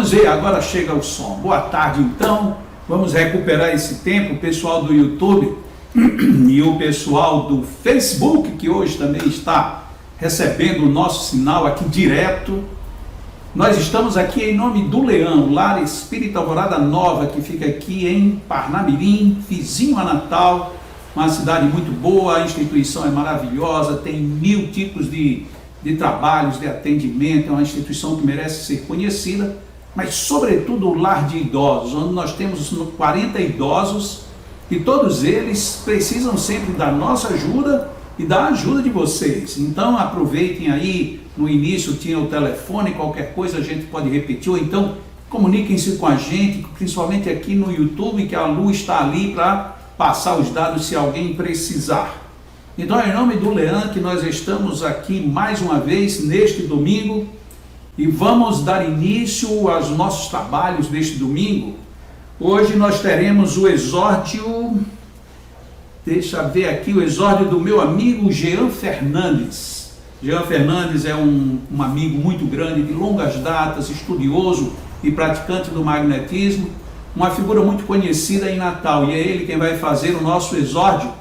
Vamos ver, agora chega o som. Boa tarde, então. Vamos recuperar esse tempo, o pessoal do YouTube e o pessoal do Facebook, que hoje também está recebendo o nosso sinal aqui direto. Nós estamos aqui em nome do Leão, Lar Espírita Alvorada Nova, que fica aqui em Parnamirim, vizinho a Natal, uma cidade muito boa, a instituição é maravilhosa, tem 1000 tipos de trabalhos, de atendimento, é uma instituição que merece ser conhecida, mas sobretudo o lar de idosos, onde nós temos 40 idosos e todos eles precisam sempre da nossa ajuda e da ajuda de vocês. Então aproveitem aí, no início tinha o telefone, qualquer coisa a gente pode repetir, ou então comuniquem-se com a gente, principalmente aqui no YouTube, que a Lu está ali para passar os dados se alguém precisar. Então é em nome do Leão que nós estamos aqui mais uma vez neste domingo e vamos dar início aos nossos trabalhos deste domingo. Hoje nós teremos o exórdio, deixa eu ver aqui, o exórdio do meu amigo Jean Fernandes. Jean Fernandes é um amigo muito grande, de longas datas, estudioso e praticante do magnetismo, uma figura muito conhecida em Natal, e é ele quem vai fazer o nosso exórdio,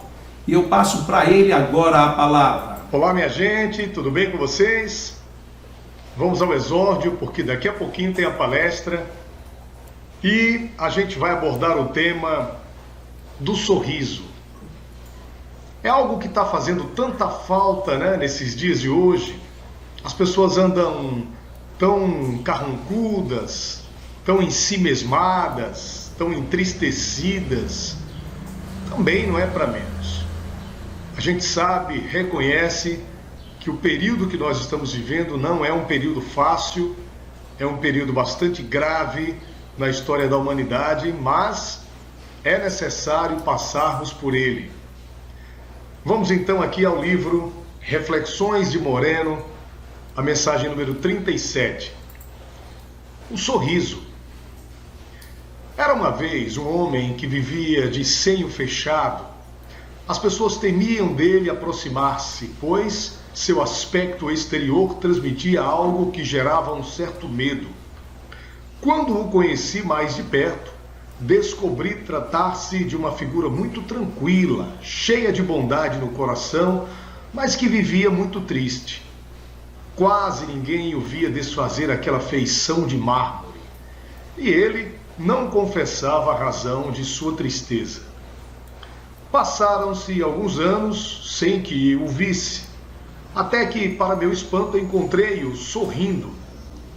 e eu passo para ele agora a palavra. Olá minha gente, tudo bem com vocês? Vamos ao exórdio, porque daqui a pouquinho tem a palestra, e a gente vai abordar o tema do sorriso. É algo que está fazendo tanta falta, né, nesses dias de hoje. As pessoas andam tão carrancudas, tão ensimesmadas, tão entristecidas. Também não é para menos. A gente sabe, reconhece que o período que nós estamos vivendo não é um período fácil, é um período bastante grave na história da humanidade, mas é necessário passarmos por ele. Vamos então aqui ao livro Reflexões de Moreno, a mensagem número 37. O sorriso. Era uma vez um homem que vivia de senho fechado. As pessoas temiam dele aproximar-se, pois seu aspecto exterior transmitia algo que gerava um certo medo. Quando o conheci mais de perto, descobri tratar-se de uma figura muito tranquila, cheia de bondade no coração, mas que vivia muito triste. Quase ninguém o via desfazer aquela feição de mármore, e ele não confessava a razão de sua tristeza. Passaram-se alguns anos sem que o visse, até que, para meu espanto, encontrei-o sorrindo.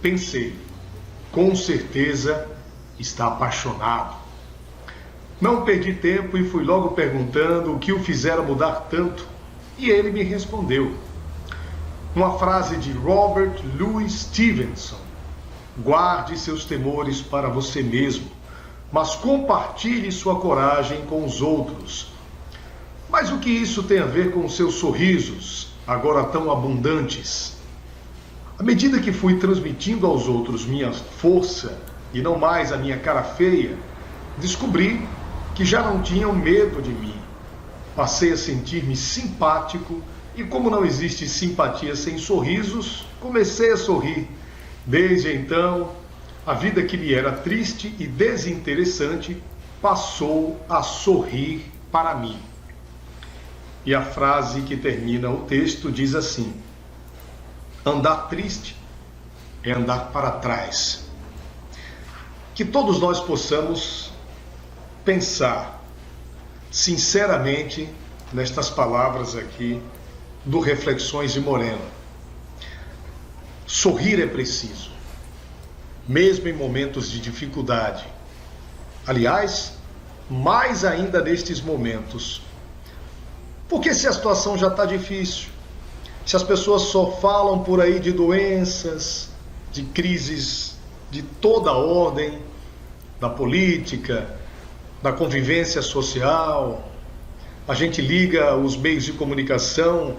Pensei, com certeza está apaixonado. Não perdi tempo e fui logo perguntando o que o fizera mudar tanto, e ele me respondeu. Uma frase de Robert Louis Stevenson: guarde seus temores para você mesmo, mas compartilhe sua coragem com os outros. Mas o que isso tem a ver com seus sorrisos, agora tão abundantes? À medida que fui transmitindo aos outros minha força, e não mais a minha cara feia, descobri que já não tinham medo de mim. Passei a sentir-me simpático, e como não existe simpatia sem sorrisos, comecei a sorrir. Desde então, a vida que me era triste e desinteressante passou a sorrir para mim. E a frase que termina o texto diz assim: andar triste é andar para trás. Que todos nós possamos pensar sinceramente nestas palavras aqui do Reflexões de Moreno. Sorrir é preciso, mesmo em momentos de dificuldade. Aliás, mais ainda nestes momentos. Porque se a situação já está difícil, se as pessoas só falam por aí de doenças, de crises de toda a ordem, da política, da convivência social, a gente liga os meios de comunicação,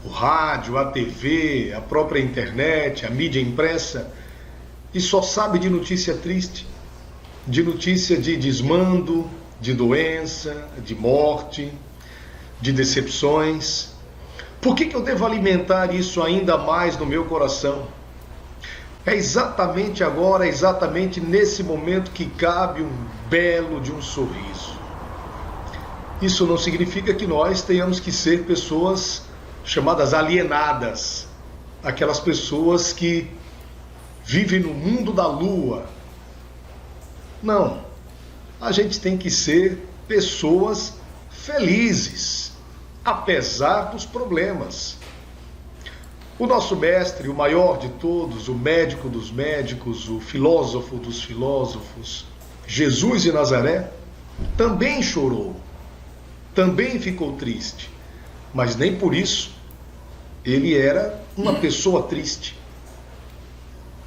o rádio, a TV, a própria internet, a mídia impressa, e só sabe de notícia triste, de notícia de desmando, de doença, de morte, de decepções. Por que eu devo alimentar isso ainda mais no meu coração? É exatamente agora, é exatamente nesse momento que cabe um belo de um sorriso. Isso não significa que nós tenhamos que ser pessoas chamadas alienadas, aquelas pessoas que vivem no mundo da lua. Não, a gente tem que ser pessoas felizes, apesar dos problemas. O nosso mestre, o maior de todos, o médico dos médicos, o filósofo dos filósofos, Jesus de Nazaré, também chorou, também ficou triste, mas nem por isso ele era uma pessoa triste.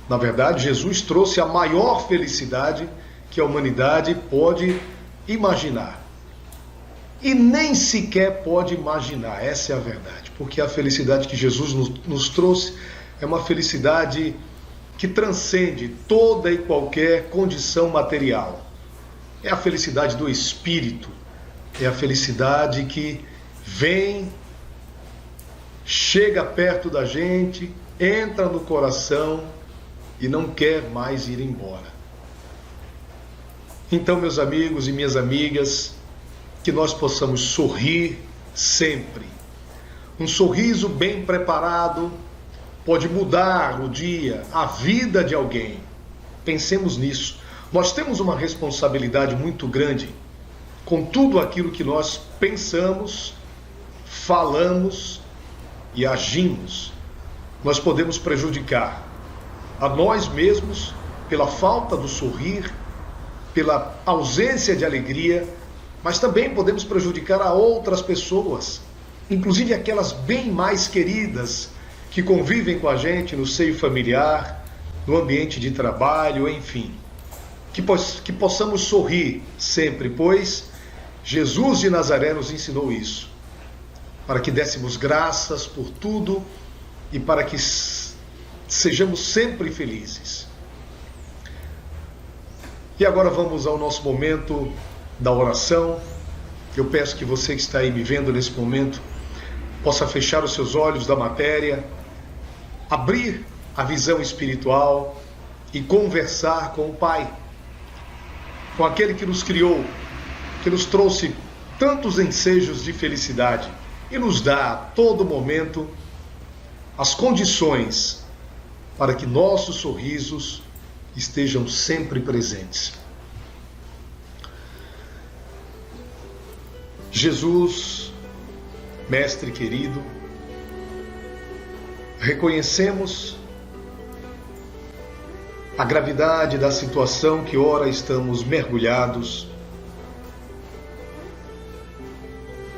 Na verdade, Jesus trouxe a maior felicidade que a humanidade pode imaginar. E nem sequer pode imaginar, essa é a verdade, porque a felicidade que Jesus nos trouxe é uma felicidade que transcende toda e qualquer condição material. É a felicidade do espírito, é a felicidade que vem, chega perto da gente, entra no coração e não quer mais ir embora. Então, meus amigos e minhas amigas, que nós possamos sorrir sempre. Um sorriso bem preparado pode mudar o dia, a vida de alguém. Pensemos nisso. Nós temos uma responsabilidade muito grande com tudo aquilo que nós pensamos, falamos e agimos. Nós podemos prejudicar a nós mesmos pela falta do sorrir, pela ausência de alegria, mas também podemos prejudicar a outras pessoas, inclusive aquelas bem mais queridas que convivem com a gente no seio familiar, no ambiente de trabalho, enfim. Que possamos sorrir sempre, pois Jesus de Nazaré nos ensinou isso, para que dessemos graças por tudo e para que sejamos sempre felizes. E agora vamos ao nosso momento da oração. Eu peço que você que está aí me vendo nesse momento possa fechar os seus olhos da matéria, abrir a visão espiritual e conversar com o Pai, com aquele que nos criou, que nos trouxe tantos ensejos de felicidade e nos dá a todo momento as condições para que nossos sorrisos estejam sempre presentes. Jesus, Mestre querido, reconhecemos a gravidade da situação que ora estamos mergulhados,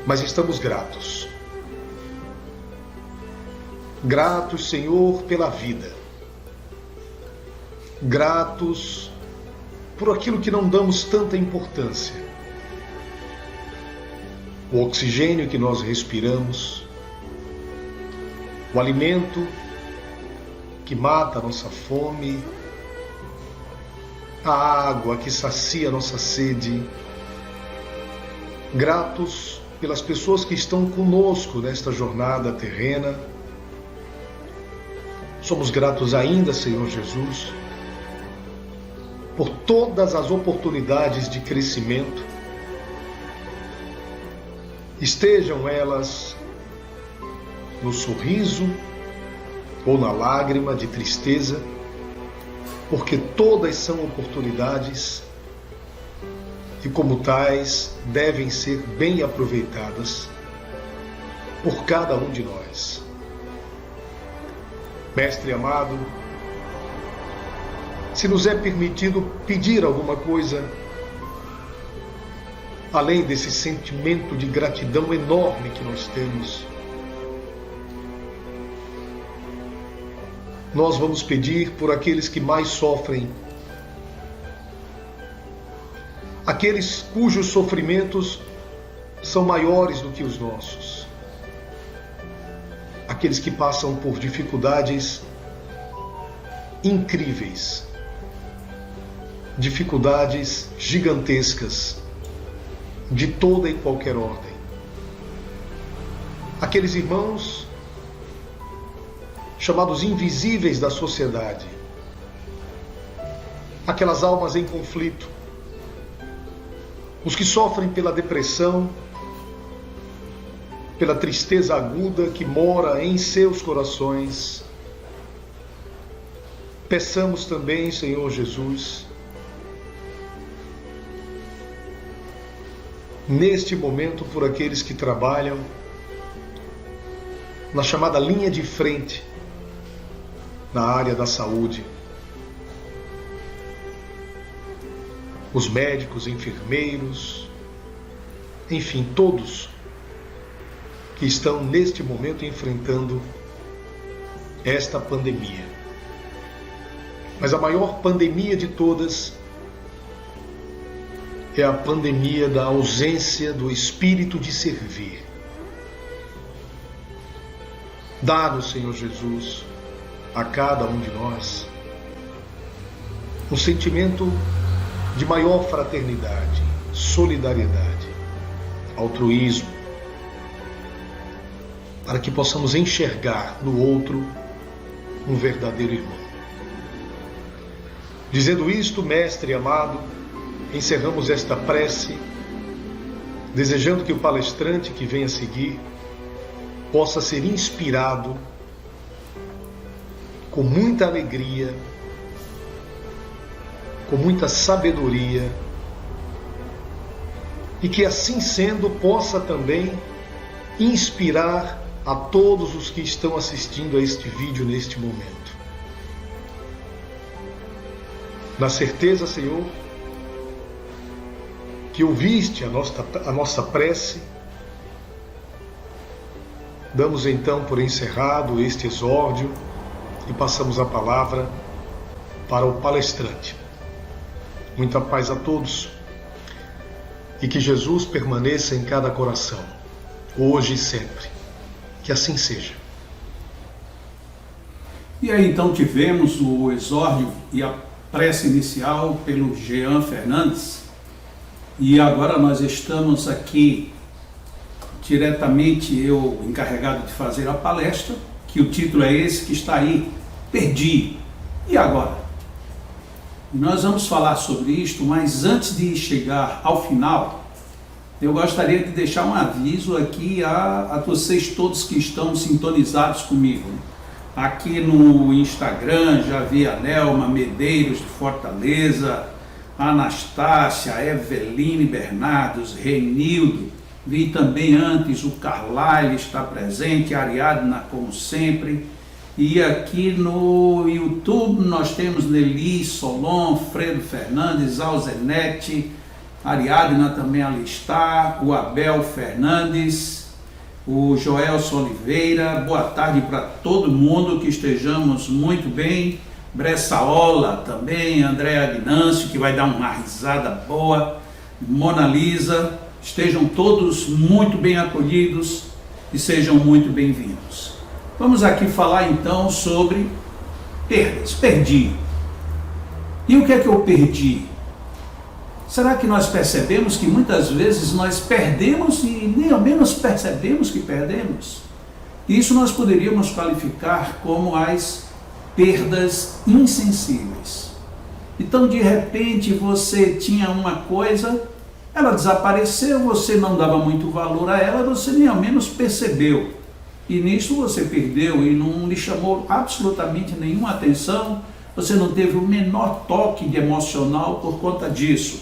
mas estamos gratos. Gratos, Senhor, pela vida. Gratos por aquilo que não damos tanta importância. O oxigênio que nós respiramos, o alimento que mata a nossa fome, a água que sacia a nossa sede. Gratos pelas pessoas que estão conosco nesta jornada terrena. Somos gratos ainda, Senhor Jesus, por todas as oportunidades de crescimento, estejam elas no sorriso ou na lágrima de tristeza, porque todas são oportunidades e, como tais, devem ser bem aproveitadas por cada um de nós. Mestre amado, se nos é permitido pedir alguma coisa, além desse sentimento de gratidão enorme que nós temos, nós vamos pedir por aqueles que mais sofrem, aqueles cujos sofrimentos são maiores do que os nossos, aqueles que passam por dificuldades incríveis, dificuldades gigantescas, de toda e qualquer ordem. Aqueles irmãos chamados invisíveis da sociedade, aquelas almas em conflito, os que sofrem pela depressão, pela tristeza aguda que mora em seus corações. Peçamos também, Senhor Jesus, neste momento por aqueles que trabalham na chamada linha de frente, na área da saúde. Os médicos, enfermeiros, enfim, todos que estão neste momento enfrentando esta pandemia. Mas a maior pandemia de todas é a pandemia da ausência do espírito de servir. Dá-nos, Senhor Jesus, a cada um de nós, um sentimento de maior fraternidade, solidariedade, altruísmo, para que possamos enxergar no outro um verdadeiro irmão. Dizendo isto, Mestre amado, encerramos esta prece, desejando que o palestrante que vem a seguir possa ser inspirado com muita alegria, com muita sabedoria, e que assim sendo possa também inspirar a todos os que estão assistindo a este vídeo neste momento. Na certeza, Senhor, que ouviste a nossa prece, damos então por encerrado este exórdio e passamos a palavra para o palestrante. Muita paz a todos e que Jesus permaneça em cada coração, hoje e sempre. Que assim seja. E aí então tivemos o exórdio e a prece inicial pelo Jean Fernandes, e agora nós estamos aqui diretamente, eu encarregado de fazer a palestra, que o título é esse que está aí, Perdi. E agora? Nós vamos falar sobre isto, mas antes de chegar ao final, eu gostaria de deixar um aviso aqui a vocês todos que estão sintonizados comigo. Aqui no Instagram já vi a Nelma Medeiros de Fortaleza, a Anastácia, a Eveline Bernardos, Renildo, vi também antes o Carlyle está presente, a Ariadna como sempre, e aqui no YouTube nós temos Nelly Solon, Fredo Fernandes, Alzenete, Ariadna também ali está, o Abel Fernandes, o Joelson Oliveira. Boa tarde para todo mundo, que estejamos muito bem. Bressaola também, André Agnâncio, que vai dar uma risada boa, Mona Lisa, estejam todos muito bem acolhidos e sejam muito bem-vindos. Vamos aqui falar então sobre perdas. Perdi. E o que é que eu perdi? Será que nós percebemos que muitas vezes nós perdemos e nem ao menos percebemos que perdemos? Isso nós poderíamos qualificar como as perdas insensíveis. Então, de repente, você tinha uma coisa, ela desapareceu, você não dava muito valor a ela, você nem ao menos percebeu. E nisso você perdeu e não lhe chamou absolutamente nenhuma atenção, você não teve o menor toque de emocional por conta disso.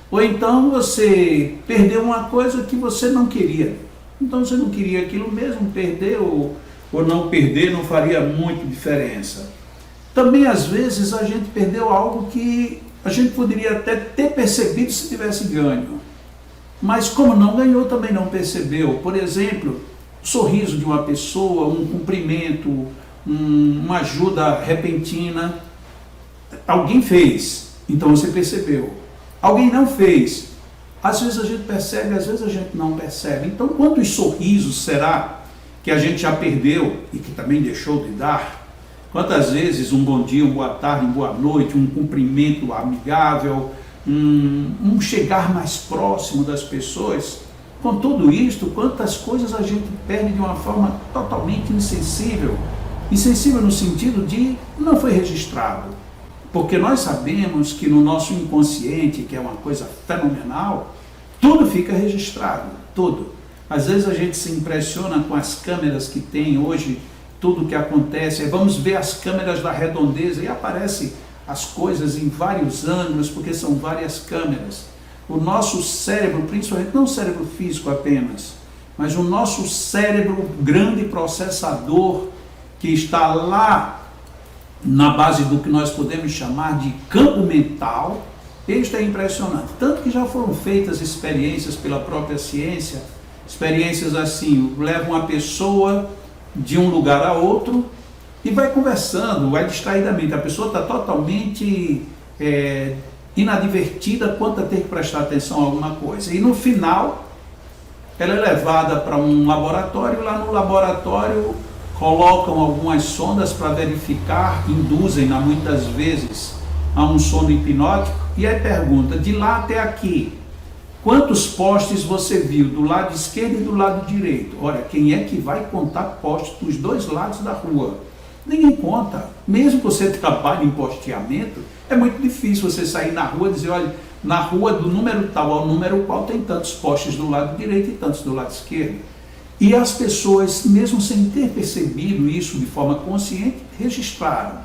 Ou então você perdeu uma coisa que você não queria. Então você não queria aquilo mesmo, perder ou não perder não faria muita diferença. Também às vezes a gente perdeu algo que a gente poderia até ter percebido se tivesse ganho. Mas como não ganhou, também não percebeu. Por exemplo, o sorriso de uma pessoa, um cumprimento, uma ajuda repentina. Alguém fez, então você percebeu. Alguém não fez. Às vezes a gente percebe, às vezes a gente não percebe. Então, quantos sorrisos será que a gente já perdeu e que também deixou de dar? Quantas vezes um bom dia, uma boa tarde, uma boa noite, um cumprimento amigável, um chegar mais próximo das pessoas? Com tudo isto, quantas coisas a gente perde de uma forma totalmente insensível. Insensível no sentido de não foi registrado. Porque nós sabemos que no nosso inconsciente, que é uma coisa fenomenal, tudo fica registrado, tudo. Às vezes a gente se impressiona com as câmeras que tem hoje, tudo que acontece. Vamos ver as câmeras da redondeza e aparecem as coisas em vários ângulos, porque são várias câmeras. O nosso cérebro, principalmente, não o cérebro físico apenas, mas o nosso cérebro, grande processador, que está lá na base do que nós podemos chamar de campo mental, isso é impressionante. Tanto que já foram feitas experiências pela própria ciência, experiências assim, levam a pessoa de um lugar a outro e vai conversando, vai distraidamente. A pessoa está totalmente inadvertida quanto a ter que prestar atenção a alguma coisa. E no final, ela é levada para um laboratório, lá no laboratório colocam algumas sondas para verificar, induzem-na muitas vezes a um sono hipnótico, e aí pergunta, de lá até aqui, quantos postes você viu do lado esquerdo e do lado direito? Olha, quem é que vai contar postes dos dois lados da rua? Ninguém conta. Mesmo que você trabalhe em posteamento, é muito difícil você sair na rua e dizer, olha, na rua do número tal ao número qual tem tantos postes do lado direito e tantos do lado esquerdo. E as pessoas, mesmo sem ter percebido isso de forma consciente, registraram.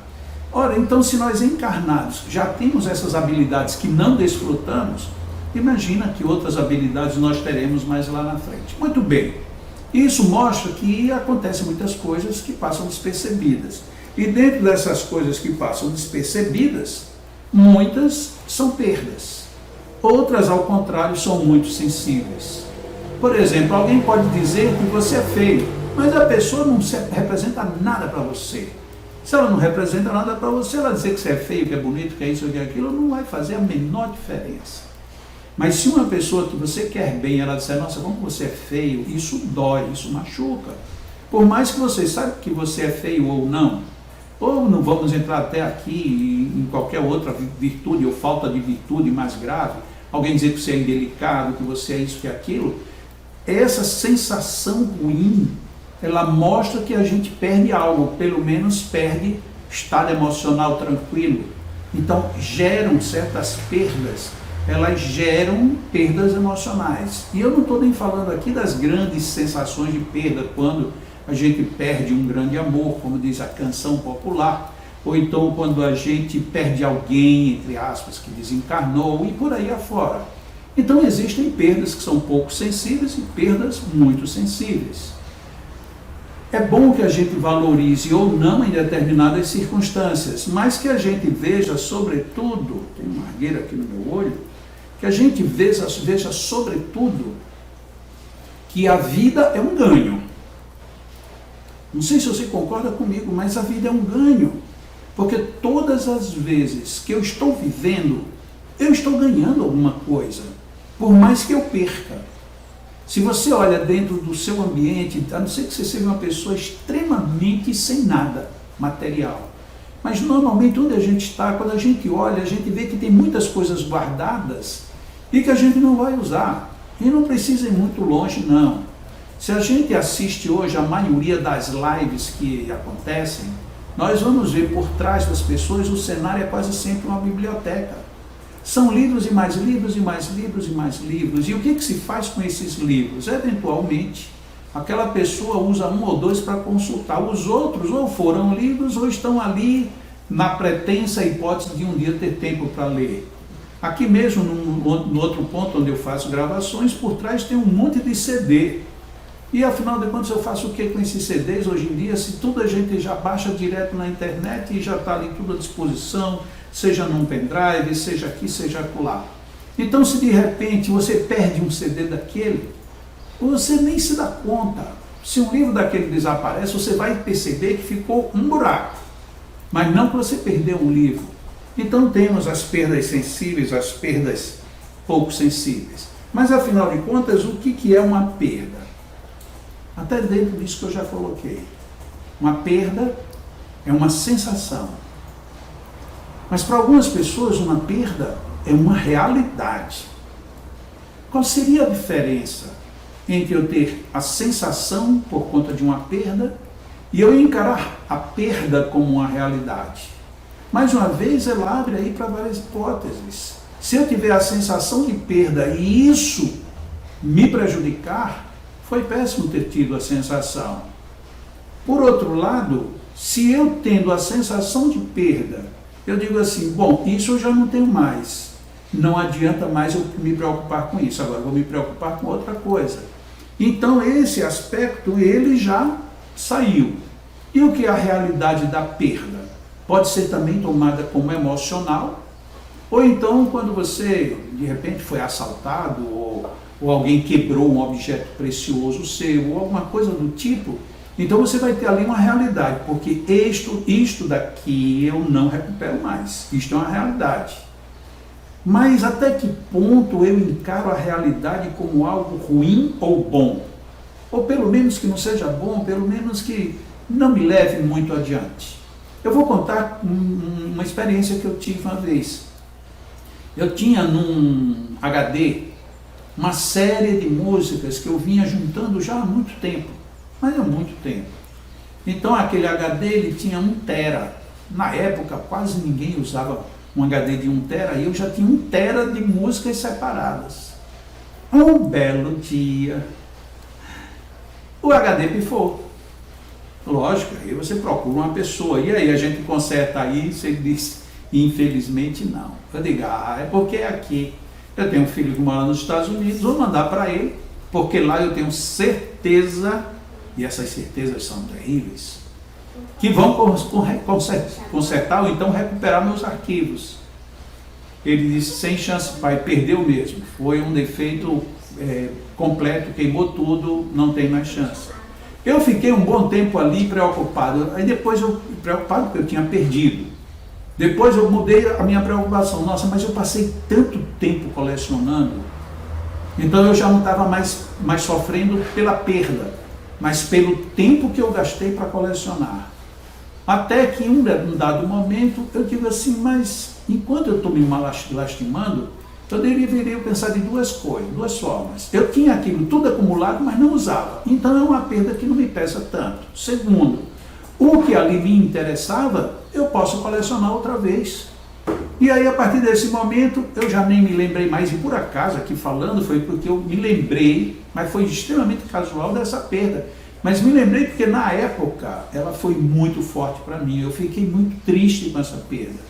Ora, então se nós encarnados já temos essas habilidades que não desfrutamos, imagina que outras habilidades nós teremos mais lá na frente. Muito bem, isso mostra que acontecem muitas coisas que passam despercebidas. E dentro dessas coisas que passam despercebidas, muitas são perdas. Outras, ao contrário, são muito sensíveis. Por exemplo, alguém pode dizer que você é feio, mas a pessoa não representa nada para você. Se ela não representa nada para você, ela dizer que você é feio, que é bonito, que é isso, que é aquilo, não vai fazer a menor diferença. Mas se uma pessoa que você quer bem, ela disser, nossa, como você é feio, isso dói, isso machuca. Por mais que você saiba que você é feio ou não vamos entrar até aqui em qualquer outra virtude ou falta de virtude mais grave, alguém dizer que você é indelicado, que você é isso, que é aquilo, essa sensação ruim, ela mostra que a gente perde algo, pelo menos perde estado emocional tranquilo. Então geram certas perdas, elas geram perdas emocionais. E eu não estou nem falando aqui das grandes sensações de perda, quando a gente perde um grande amor, como diz a canção popular, ou então quando a gente perde alguém, entre aspas, que desencarnou, e por aí afora. Então existem perdas que são pouco sensíveis e perdas muito sensíveis. É bom que a gente valorize ou não em determinadas circunstâncias, mas que a gente veja sobretudo, tem uma argueira aqui no meu olho, que a gente veja sobretudo que a vida é um ganho. Não sei se você concorda comigo, mas a vida é um ganho, porque todas as vezes que eu estou vivendo, eu estou ganhando alguma coisa, por mais que eu perca. Se você olha dentro do seu ambiente, a não ser que você seja uma pessoa extremamente sem nada material, mas normalmente onde a gente está, quando a gente olha, a gente vê que tem muitas coisas guardadas e que a gente não vai usar. E não precisa ir muito longe, não. Se a gente assiste hoje a maioria das lives que acontecem, nós vamos ver por trás das pessoas, o cenário é quase sempre uma biblioteca. São livros e mais livros e mais livros e mais livros. E o que se faz com esses livros? Eventualmente, aquela pessoa usa um ou dois para consultar. Os outros ou foram lidos ou estão ali na pretensa hipótese de um dia ter tempo para ler. Aqui mesmo, no outro ponto onde eu faço gravações, por trás tem um monte de CD. E afinal de contas eu faço o que com esses CDs hoje em dia, se tudo a gente já baixa direto na internet e já está ali tudo à disposição, seja num pendrive, seja aqui, seja acolá. Então se de repente você perde um CD daquele, você nem se dá conta. Se um livro daquele desaparece, você vai perceber que ficou um buraco, mas não que você perdeu um livro. Então temos as perdas sensíveis, as perdas pouco sensíveis. Mas afinal de contas, o que é uma perda? Até dentro disso que eu já coloquei. Uma perda é uma sensação. Mas para algumas pessoas uma perda é uma realidade. Qual seria a diferença entre eu ter a sensação por conta de uma perda e eu encarar a perda como uma realidade? Mais uma vez, ela abre aí para várias hipóteses. Se eu tiver a sensação de perda e isso me prejudicar, foi péssimo ter tido a sensação. Por outro lado, se eu tendo a sensação de perda, eu digo assim, bom, isso eu já não tenho mais. Não adianta mais eu me preocupar com isso, agora eu vou me preocupar com outra coisa. Então esse aspecto, ele já saiu. E o que é a realidade da perda? Pode ser também tomada como emocional, ou então quando você, de repente, foi assaltado, ou alguém quebrou um objeto precioso seu, ou alguma coisa do tipo, então você vai ter ali uma realidade, porque isto daqui eu não recupero mais, isto é uma realidade. Mas até que ponto eu encaro a realidade como algo ruim ou bom? Ou pelo menos que não seja bom, pelo menos que não me leve muito adiante. Eu vou contar uma experiência que eu tive uma vez. Eu tinha num HD uma série de músicas que eu vinha juntando já há muito tempo, mas há muito tempo. Então aquele HD ele tinha 1 tera. Na época quase ninguém usava um HD de 1 tera, e eu já tinha 1 tera de músicas separadas. Um belo dia, o HD pifou. Lógico, aí você procura uma pessoa, e aí a gente conserta isso, ele diz, infelizmente não. Eu digo, é porque é aqui. Eu tenho um filho que mora nos Estados Unidos, vou mandar para ele, porque lá eu tenho certeza, e essas certezas são terríveis, que vão consertar ou então recuperar meus arquivos. Ele disse, sem chance, pai, perdeu mesmo. Foi um defeito completo, queimou tudo, não tem mais chance. Eu fiquei um bom tempo ali preocupado. Aí depois preocupado porque eu tinha perdido. Depois eu mudei a minha preocupação. Nossa, mas eu passei tanto tempo colecionando. Então eu já não estava mais sofrendo pela perda, mas pelo tempo que eu gastei para colecionar. Até que em um dado momento eu digo assim, mas enquanto eu estou me lastimando, eu deveria pensar de duas coisas, duas formas. Eu tinha aquilo tudo acumulado, mas não usava. Então é uma perda que não me pesa tanto. Segundo, o que ali me interessava, eu posso colecionar outra vez. E aí, a partir desse momento, eu já nem me lembrei mais, e por acaso, aqui falando, foi porque eu me lembrei, mas foi extremamente casual dessa perda. Mas me lembrei porque, na época, ela foi muito forte para mim. Eu fiquei muito triste com essa perda.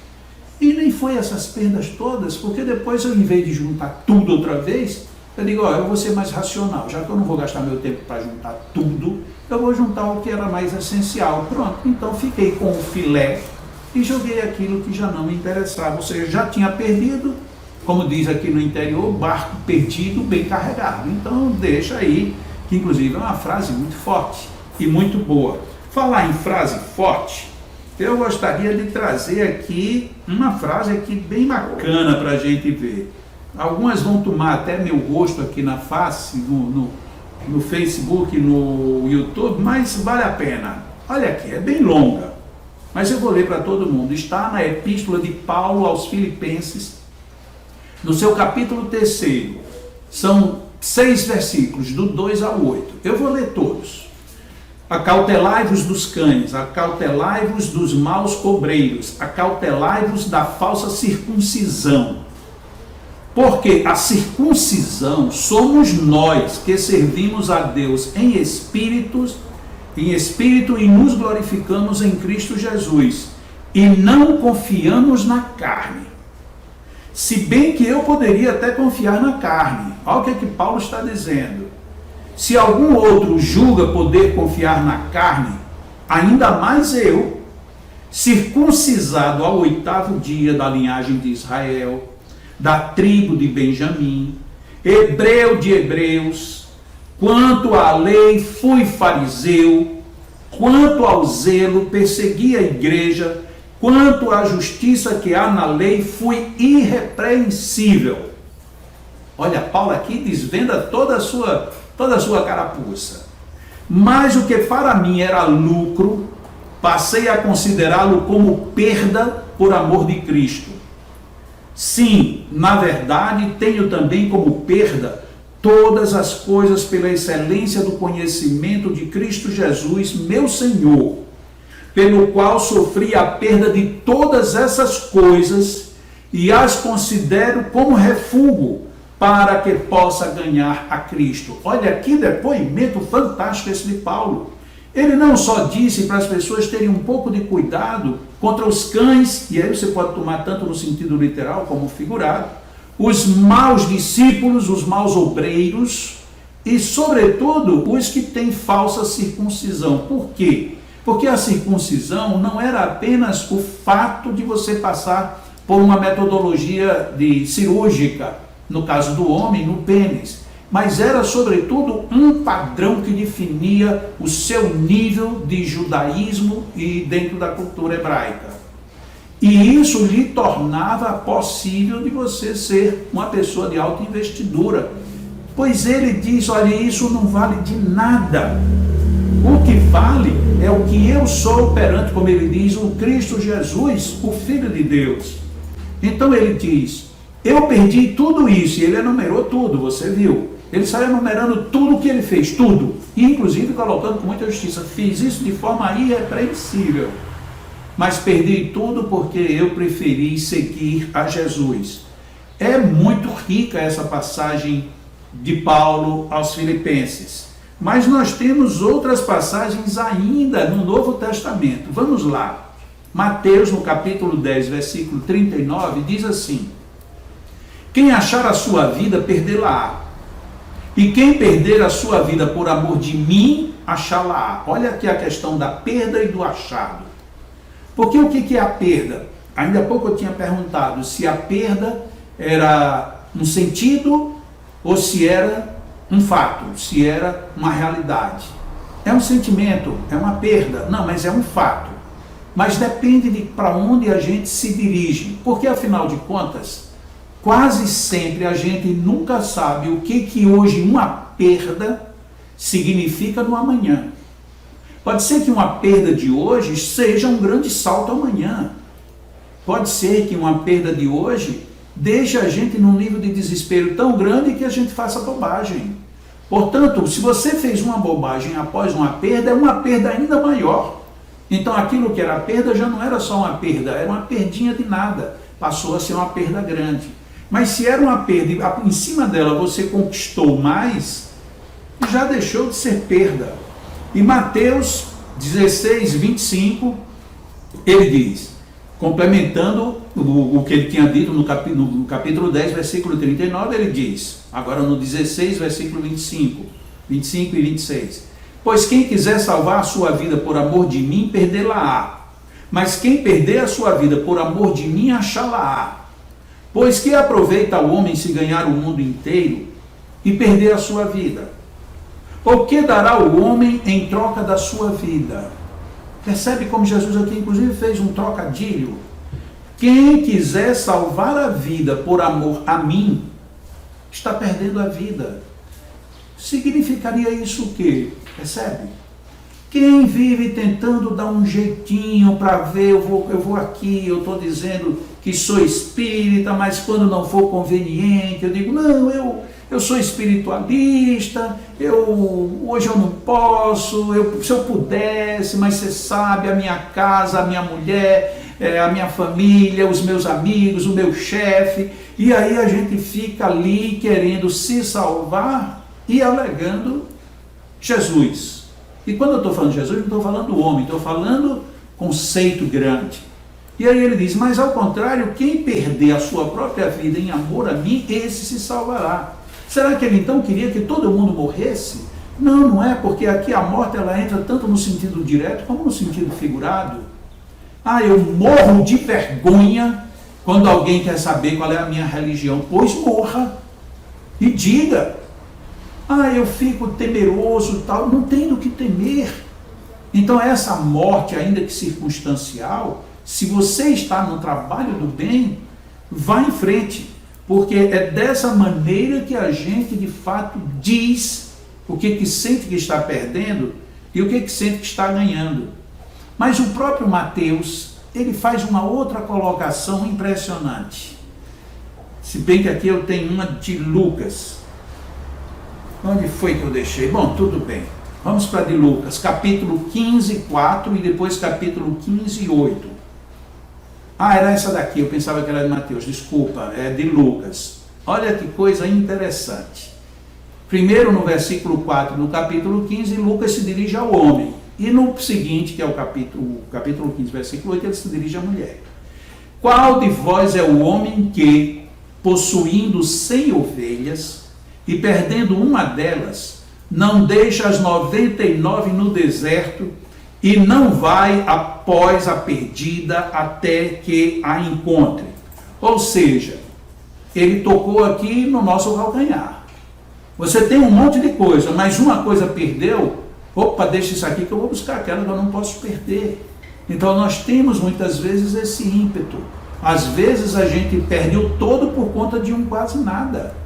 E nem foi essas perdas todas, porque depois eu, em vez de juntar tudo outra vez, eu digo, eu vou ser mais racional. Já que eu não vou gastar meu tempo para juntar tudo, eu vou juntar o que era mais essencial. Pronto, então fiquei com o filé e joguei aquilo que já não me interessava. Ou seja, já tinha perdido, como diz aqui no interior, barco perdido, bem carregado. Então deixa aí, que inclusive é uma frase muito forte e muito boa. Falar em frase forte, eu gostaria de trazer aqui uma frase aqui bem bacana para a gente ver. Algumas vão tomar até meu rosto aqui na face, no Facebook, no YouTube, mas vale a pena. Olha aqui, é bem longa, mas eu vou ler para todo mundo. Está na Epístola de Paulo aos Filipenses, no seu capítulo 3. São 6 versículos, do 2 ao 8. Eu vou ler todos. Acautelai-vos dos cães, acautelai-vos dos maus cobreiros, acautelai-vos da falsa circuncisão. Porque a circuncisão somos nós que servimos a Deus em espírito e nos glorificamos em Cristo Jesus, e não confiamos na carne. Se bem que eu poderia até confiar na carne. Olha o que Paulo está dizendo. Se algum outro julga poder confiar na carne, ainda mais eu, circuncisado ao 8º dia da linhagem de Israel, da tribo de Benjamim, hebreu de hebreus, quanto à lei fui fariseu, quanto ao zelo persegui a igreja, quanto à justiça que há na lei fui irrepreensível. Olha, Paulo aqui desvenda toda a sua carapuça. Mas o que para mim era lucro, passei a considerá-lo como perda por amor de Cristo. Sim, na verdade, tenho também como perda todas as coisas pela excelência do conhecimento de Cristo Jesus, meu Senhor, pelo qual sofri a perda de todas essas coisas e as considero como refúgio para que possa ganhar a Cristo. Olha que depoimento fantástico esse de Paulo. Ele não só disse para as pessoas terem um pouco de cuidado contra os cães, e aí você pode tomar tanto no sentido literal como figurado, os maus discípulos, os maus obreiros e, sobretudo, os que têm falsa circuncisão. Por quê? Porque a circuncisão não era apenas o fato de você passar por uma metodologia cirúrgica, no caso do homem, no pênis, mas era, sobretudo, um padrão que definia o seu nível de judaísmo e dentro da cultura hebraica. E isso lhe tornava possível de você ser uma pessoa de alta investidura. Pois ele diz, olha, isso não vale de nada. O que vale é o que eu sou perante, como ele diz, o Cristo Jesus, o Filho de Deus. Então ele diz, eu perdi tudo isso, e ele enumerou tudo, você viu. Ele saiu enumerando tudo o que ele fez, tudo. E inclusive colocando com muita justiça, fiz isso de forma irrepreensível. Mas perdi tudo porque eu preferi seguir a Jesus. É muito rica essa passagem de Paulo aos Filipenses. Mas nós temos outras passagens ainda no Novo Testamento. Vamos lá. Mateus, no capítulo 10, versículo 39, diz assim: quem achar a sua vida, perdê-la-á. E quem perder a sua vida por amor de mim, achá-la-á. Olha aqui a questão da perda e do achado. Porque o que é a perda? Ainda há pouco eu tinha perguntado se a perda era um sentido ou se era um fato, se era uma realidade. É um sentimento, é uma perda. Não, mas é um fato. Mas depende de para onde a gente se dirige. Porque, afinal de contas, quase sempre a gente nunca sabe o que hoje uma perda significa no amanhã. Pode ser que uma perda de hoje seja um grande salto amanhã. Pode ser que uma perda de hoje deixe a gente num nível de desespero tão grande que a gente faça bobagem. Portanto, se você fez uma bobagem após uma perda, é uma perda ainda maior. Então aquilo que era perda já não era só uma perda, era uma perdinha de nada. Passou a ser uma perda grande. Mas se era uma perda e em cima dela você conquistou mais, já deixou de ser perda. Em Mateus 16, 25, ele diz, complementando o que ele tinha dito no capítulo 10, versículo 39, ele diz, agora no 16, versículo 25 e 26, pois quem quiser salvar a sua vida por amor de mim, perdê-la-á. Mas quem perder a sua vida por amor de mim, achá-la-á. Pois que aproveita o homem se ganhar o mundo inteiro e perder a sua vida? O que dará o homem em troca da sua vida? Percebe como Jesus aqui inclusive fez um trocadilho? Quem quiser salvar a vida por amor a mim, está perdendo a vida. Significaria isso o quê? Percebe? Quem vive tentando dar um jeitinho para ver, eu vou aqui, eu estou dizendo que sou espírita, mas quando não for conveniente, eu digo, não, eu sou espiritualista, hoje eu não posso, se eu pudesse, mas você sabe, a minha casa, a minha mulher, a minha família, os meus amigos, o meu chefe, e aí a gente fica ali querendo se salvar e alegando Jesus. E quando eu estou falando de Jesus, não estou falando do homem, estou falando conceito grande. E aí ele diz, mas ao contrário, quem perder a sua própria vida em amor a mim, esse se salvará. Será que ele então queria que todo mundo morresse? Não, não é, porque aqui a morte ela entra tanto no sentido direto como no sentido figurado. Ah, eu morro de vergonha quando alguém quer saber qual é a minha religião. Pois morra e diga. Ah, eu fico temeroso, tal. Não tem do que temer. Então essa morte, ainda que circunstancial, se você está no trabalho do bem, vá em frente. Porque é dessa maneira que a gente, de fato, diz o que sente que está perdendo e o que sente que está ganhando. Mas o próprio Mateus, ele faz uma outra colocação impressionante. Se bem que aqui eu tenho uma de Lucas. Onde foi que eu deixei? Bom, tudo bem. Vamos para de Lucas, capítulo 15, 4 e depois capítulo 15, 8. Ah, era essa daqui, eu pensava que era de Mateus, desculpa, é de Lucas. Olha que coisa interessante. Primeiro no versículo 4, no capítulo 15, Lucas se dirige ao homem. E no seguinte, que é o capítulo 15, versículo 8, ele se dirige à mulher. Qual de vós é o homem que, possuindo 100 ovelhas e perdendo uma delas, não deixa as 99 no deserto e não vai após a perdida até que a encontre? Ou seja, ele tocou aqui no nosso calcanhar. Você tem um monte de coisa, mas uma coisa perdeu, opa, deixa isso aqui que eu vou buscar aquela que eu não posso perder. Então nós temos muitas vezes esse ímpeto. Às vezes a gente perde o todo por conta de um quase nada.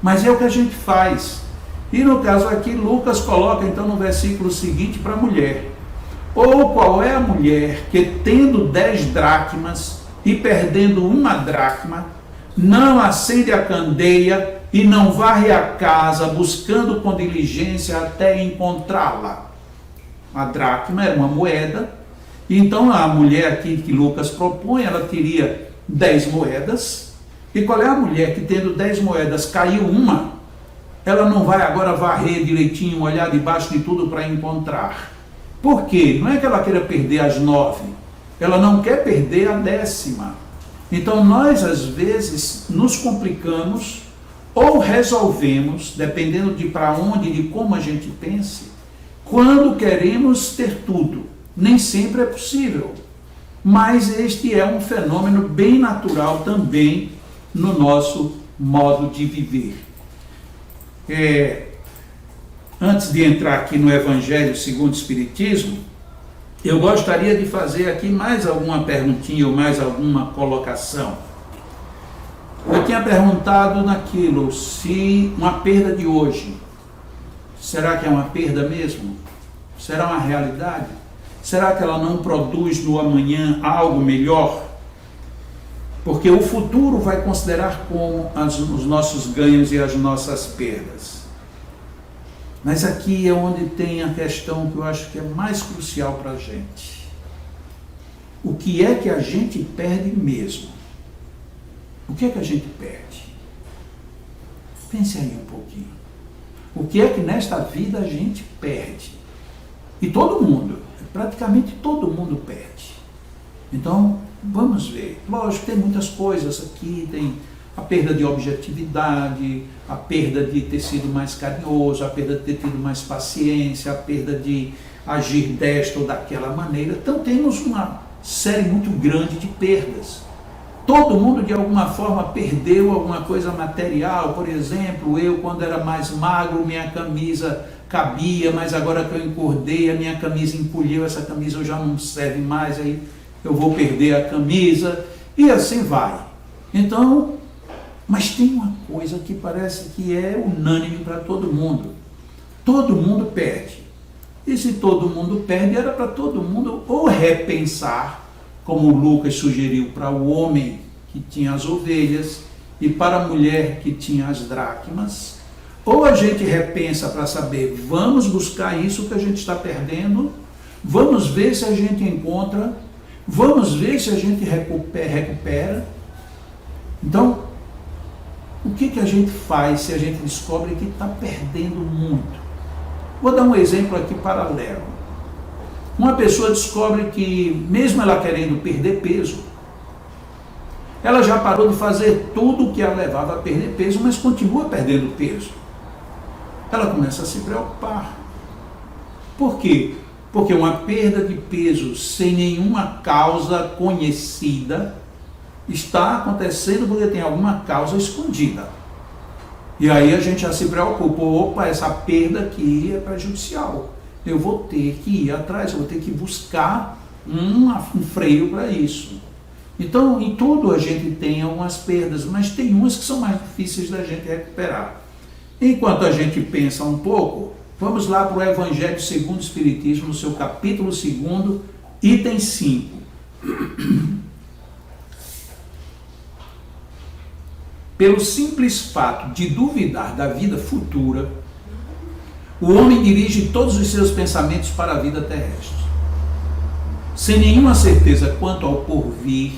Mas é o que a gente faz. E no caso aqui, Lucas coloca então no versículo seguinte para a mulher. Ou qual é a mulher que, tendo 10 dracmas e perdendo uma dracma, não acende a candeia e não varre a casa, buscando com diligência até encontrá-la? A dracma era uma moeda, e então a mulher aqui que Lucas propõe, ela teria 10 moedas, e qual é a mulher que, tendo 10 moedas, caiu uma, ela não vai agora varrer direitinho, olhar debaixo de tudo para encontrar? Por quê? Não é que ela queira perder as 9, ela não quer perder a 10ª. Então nós às vezes nos complicamos ou resolvemos, dependendo de para onde, de como a gente pense, quando queremos ter tudo. Nem sempre é possível, mas este é um fenômeno bem natural também no nosso modo de viver. Antes de entrar aqui no Evangelho segundo o Espiritismo, eu gostaria de fazer aqui mais alguma perguntinha ou mais alguma colocação. Eu tinha perguntado naquilo, se uma perda de hoje, será que é uma perda mesmo? Será uma realidade? Será que ela não produz no amanhã algo melhor? Porque o futuro vai considerar como os nossos ganhos e as nossas perdas. Mas aqui é onde tem a questão que eu acho que é mais crucial para a gente. O que é que a gente perde mesmo? O que é que a gente perde? Pense aí um pouquinho. O que é que nesta vida a gente perde? E todo mundo, praticamente todo mundo perde. Então, vamos ver. Lógico, tem muitas coisas aqui, tem a perda de objetividade, a perda de ter sido mais carinhoso, a perda de ter tido mais paciência, a perda de agir desta ou daquela maneira. Então, temos uma série muito grande de perdas. Todo mundo, de alguma forma, perdeu alguma coisa material. Por exemplo, eu, quando era mais magro, minha camisa cabia, mas agora que eu engordei, a minha camisa encolheu, essa camisa já não serve mais, aí eu vou perder a camisa, e assim vai. Então, mas tem uma coisa que parece que é unânime para todo mundo. Todo mundo perde. E se todo mundo perde, era para todo mundo ou repensar, como o Lucas sugeriu para o homem que tinha as ovelhas e para a mulher que tinha as dracmas, ou a gente repensa para saber, vamos buscar isso que a gente está perdendo, vamos ver se a gente encontra, vamos ver se a gente recupera. Então, o que a gente faz se a gente descobre que está perdendo muito? Vou dar um exemplo aqui paralelo. Uma pessoa descobre que, mesmo ela querendo perder peso, ela já parou de fazer tudo o que a levava a perder peso, mas continua perdendo peso. Ela começa a se preocupar. Por quê? Porque uma perda de peso sem nenhuma causa conhecida está acontecendo porque tem alguma causa escondida. E aí a gente já se preocupa, opa, essa perda aqui é prejudicial. Eu vou ter que ir atrás, eu vou ter que buscar um freio para isso. Então, em tudo a gente tem algumas perdas, mas tem umas que são mais difíceis da gente recuperar. Enquanto a gente pensa um pouco, vamos lá para o Evangelho segundo o Espiritismo, no seu capítulo 2, item 5. Pelo simples fato de duvidar da vida futura, O homem dirige todos os seus pensamentos para a vida terrestre. Sem nenhuma certeza quanto ao porvir,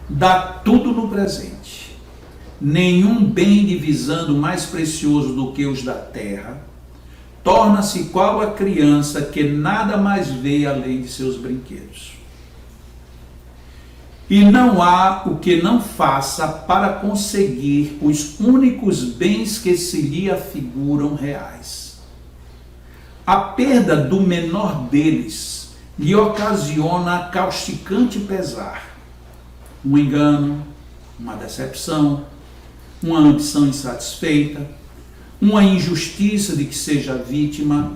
dá tudo no presente. Nenhum bem divisando mais precioso do que os da terra, torna-se qual a criança que nada mais vê além de seus brinquedos. E não há o que não faça para conseguir os únicos bens que se lhe afiguram reais. A perda do menor deles lhe ocasiona causticante pesar. Um engano, uma decepção, uma ambição insatisfeita, uma injustiça de que seja vítima,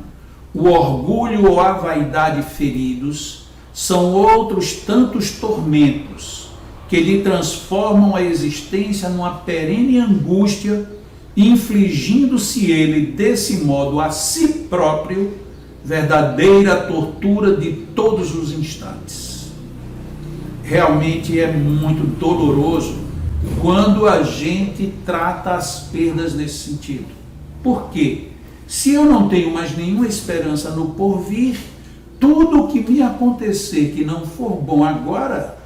o orgulho ou a vaidade feridos, são outros tantos tormentos que lhe transformam a existência numa perene angústia, infligindo-se ele desse modo a si próprio verdadeira tortura de todos os instantes. Realmente é muito doloroso quando a gente trata as perdas nesse sentido. Por quê? Se eu não tenho mais nenhuma esperança no porvir, tudo que me acontecer que não for bom agora,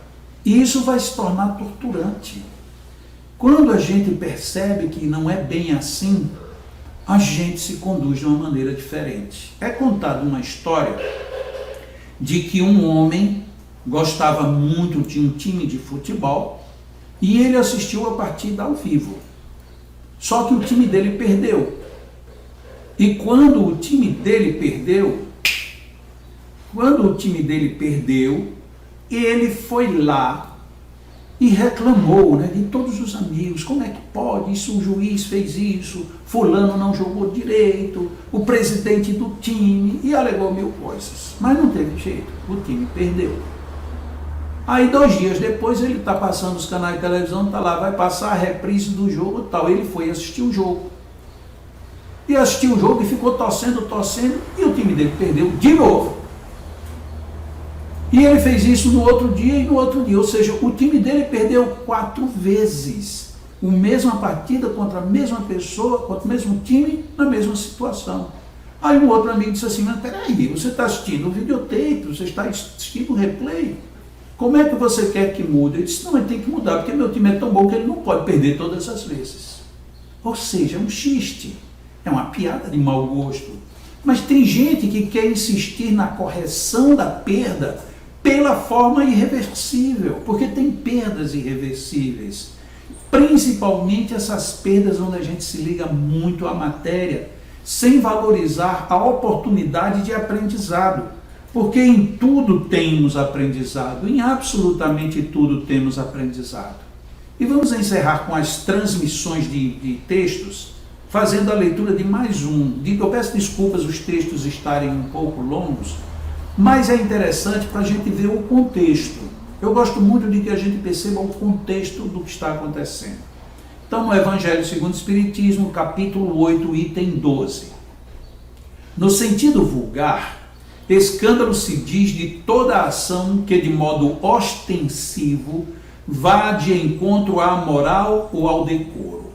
isso vai se tornar torturante. Quando a gente percebe que não é bem assim, a gente se conduz de uma maneira diferente. É contada uma história de que um homem gostava muito de um time de futebol e ele assistiu a partida ao vivo. Só que o time dele perdeu. E quando o time dele perdeu, ele foi lá e reclamou, né, de todos os amigos. Como é que pode? Isso, o juiz fez isso, fulano não jogou direito, o presidente do time, e alegou mil coisas. Mas não teve jeito, o time perdeu. Aí 2 dias depois ele está passando os canais de televisão, está lá, vai passar a reprise do jogo e tal. Ele foi assistir o jogo. E assistiu o jogo e ficou torcendo, e o time dele perdeu de novo. E ele fez isso no outro dia e no outro dia, ou seja, o time dele perdeu 4 vezes. A mesma partida contra a mesma pessoa, contra o mesmo time, na mesma situação. Aí um outro amigo disse assim, mas peraí, você está assistindo o videotape, você está assistindo o replay, como é que você quer que mude? Ele disse, não, ele tem que mudar, porque meu time é tão bom que ele não pode perder todas as vezes. Ou seja, é um xiste, é uma piada de mau gosto. Mas tem gente que quer insistir na correção da perda pela forma irreversível, porque tem perdas irreversíveis. Principalmente essas perdas onde a gente se liga muito à matéria, sem valorizar a oportunidade de aprendizado. Porque em tudo temos aprendizado, em absolutamente tudo temos aprendizado. E vamos encerrar com as transmissões de textos, fazendo a leitura de mais um. Eu peço desculpas os textos estarem um pouco longos, mas é interessante para a gente ver o contexto. Eu gosto muito de que a gente perceba o contexto do que está acontecendo. Então, no Evangelho segundo o Espiritismo, capítulo 8, item 12. No sentido vulgar, escândalo se diz de toda ação que de modo ostensivo vá de encontro à moral ou ao decoro.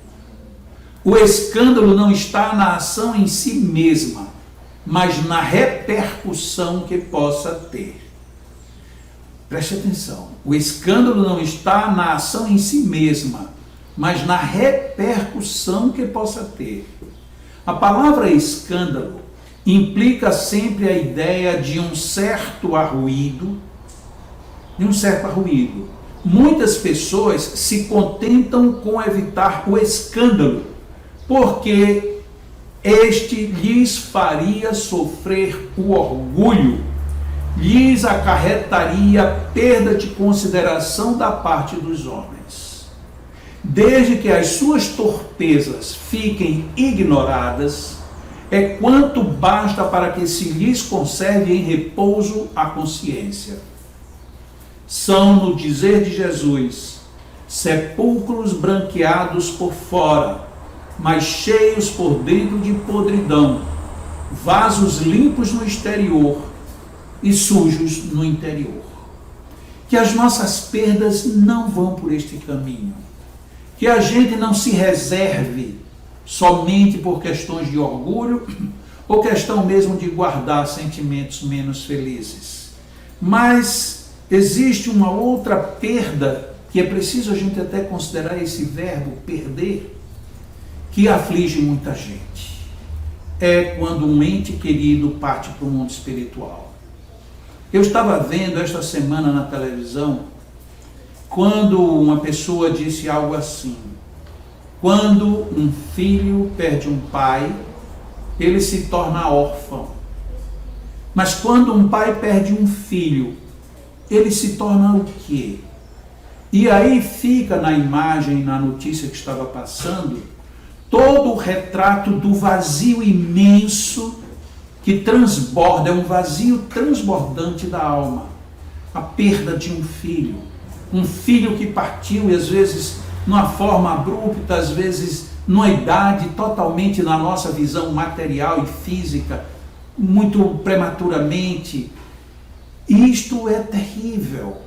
O escândalo não está na ação em si mesma, mas na repercussão que possa ter. Preste atenção, o escândalo não está na ação em si mesma, mas na repercussão que possa ter. A palavra escândalo implica sempre a ideia de um certo arruído, Muitas pessoas se contentam com evitar o escândalo, porque este lhes faria sofrer o orgulho, lhes acarretaria perda de consideração da parte dos homens. Desde que as suas torpezas fiquem ignoradas, é quanto basta para que se lhes conserve em repouso a consciência. São, no dizer de Jesus, sepulcros branqueados por fora, mas cheios por dentro de podridão, vasos limpos no exterior e sujos no interior. Que as nossas perdas não vão por este caminho. Que a gente não se reserve somente por questões de orgulho ou questão mesmo de guardar sentimentos menos felizes. Mas existe uma outra perda, que é preciso a gente até considerar esse verbo perder, que aflige muita gente. É quando um ente querido parte para o mundo espiritual. Eu estava vendo esta semana na televisão, quando uma pessoa disse algo assim: quando um filho perde um pai, ele se torna órfão. Mas quando um pai perde um filho, ele se torna o quê? E aí fica na imagem, na notícia que estava passando, todo o retrato do vazio imenso que transborda, é um vazio transbordante da alma. A perda de um filho que partiu, e às vezes numa forma abrupta, às vezes numa idade totalmente, na nossa visão material e física, muito prematuramente. Isto é terrível.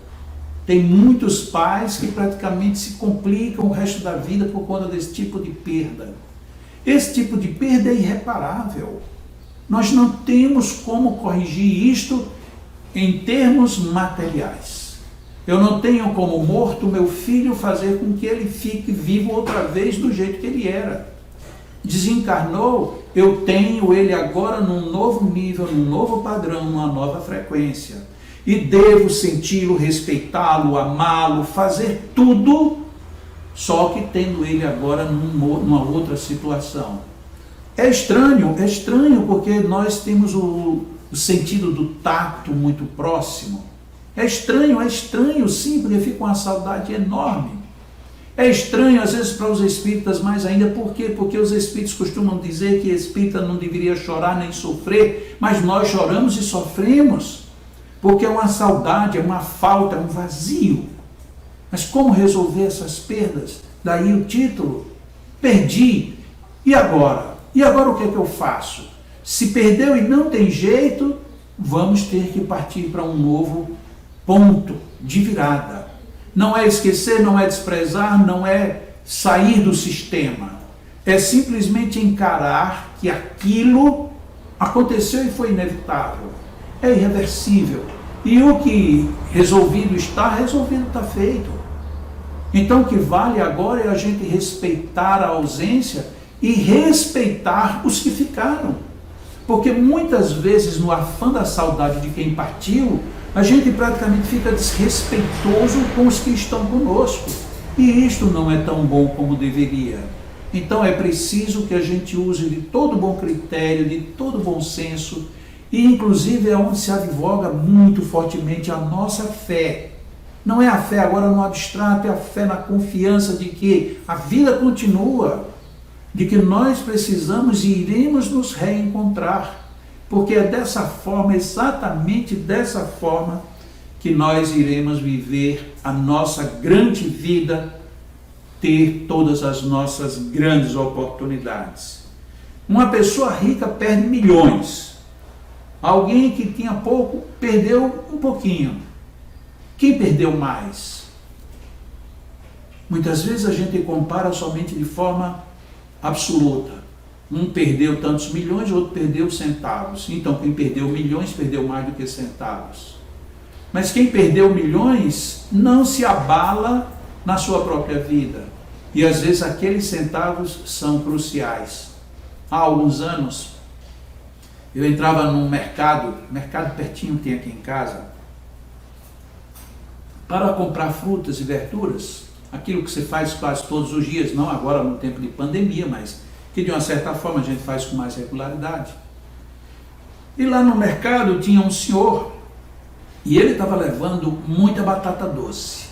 Tem muitos pais que praticamente se complicam o resto da vida por conta desse tipo de perda. Esse tipo de perda é irreparável. Nós não temos como corrigir isto em termos materiais. Eu não tenho como morto meu filho fazer com que ele fique vivo outra vez do jeito que ele era. Desencarnou, eu tenho ele agora num novo nível, num novo padrão, numa nova frequência. E devo senti-lo, respeitá-lo, amá-lo, fazer tudo, só que tendo ele agora numa outra situação. É estranho porque nós temos o sentido do tato muito próximo. É estranho sim, porque fica uma saudade enorme. É estranho às vezes para os espíritas mais ainda, por quê? Porque os espíritos costumam dizer que espírita não deveria chorar nem sofrer, mas nós choramos e sofremos. Porque é uma saudade, é uma falta, é um vazio. Mas como resolver essas perdas? Daí o título, perdi. E agora? E agora o que é que eu faço? Se perdeu e não tem jeito, vamos ter que partir para um novo ponto de virada. Não é esquecer, não é desprezar, não é sair do sistema. É simplesmente encarar que aquilo aconteceu e foi inevitável. É irreversível. E o que resolvido está feito. Então o que vale agora é a gente respeitar a ausência e respeitar os que ficaram. Porque muitas vezes no afã da saudade de quem partiu, a gente praticamente fica desrespeitoso com os que estão conosco. E isto não é tão bom como deveria. Então é preciso que a gente use de todo bom critério, de todo bom senso, e inclusive é onde se advoga muito fortemente a nossa fé. Não é a fé agora no abstrato, é a fé na confiança de que a vida continua, de que nós precisamos e iremos nos reencontrar, porque é dessa forma, exatamente dessa forma, que nós iremos viver a nossa grande vida, ter todas as nossas grandes oportunidades. Uma pessoa rica perde milhões. Alguém que tinha pouco, perdeu um pouquinho. Quem perdeu mais? Muitas vezes a gente compara somente de forma absoluta. Um perdeu tantos milhões, o outro perdeu centavos. Então, quem perdeu milhões, perdeu mais do que centavos. Mas quem perdeu milhões não se abala na sua própria vida. E às vezes aqueles centavos são cruciais. Há alguns anos, eu entrava num mercado pertinho tem aqui em casa, para comprar frutas e verduras, aquilo que você faz quase todos os dias, não agora no tempo de pandemia, mas que de uma certa forma a gente faz com mais regularidade. E lá no mercado tinha um senhor, e ele estava levando muita batata doce,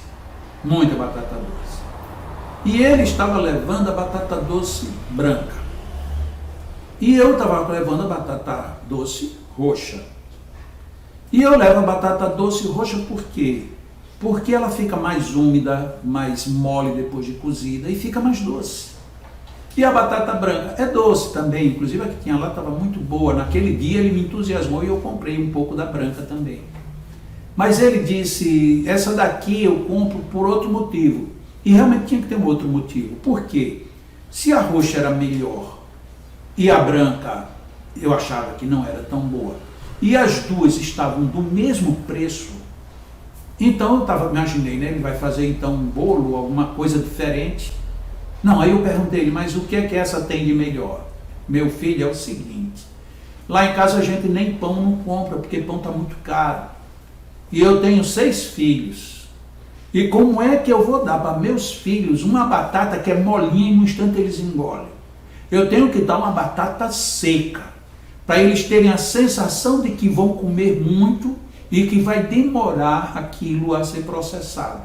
e ele estava levando a batata doce branca. E eu estava levando a batata doce roxa. E eu levo a batata doce roxa por quê? Porque ela fica mais úmida, mais mole depois de cozida e fica mais doce. E a batata branca é doce também, inclusive a que tinha lá estava muito boa. Naquele dia ele me entusiasmou e eu comprei um pouco da branca também. Mas ele disse, essa daqui eu compro por outro motivo. E realmente tinha que ter um outro motivo. Por quê? Se a roxa era melhor e a branca eu achava que não era tão boa, e as duas estavam do mesmo preço, então eu imaginei, né, ele vai fazer então um bolo, alguma coisa diferente. Não, aí eu perguntei ele, mas o que é que essa tem de melhor? Meu filho, é o seguinte, lá em casa a gente nem pão não compra, porque pão está muito caro, e eu tenho 6 filhos, e como é que eu vou dar para meus filhos uma batata que é molinha e no instante eles engolem? Eu tenho que dar uma batata seca, para eles terem a sensação de que vão comer muito e que vai demorar aquilo a ser processado.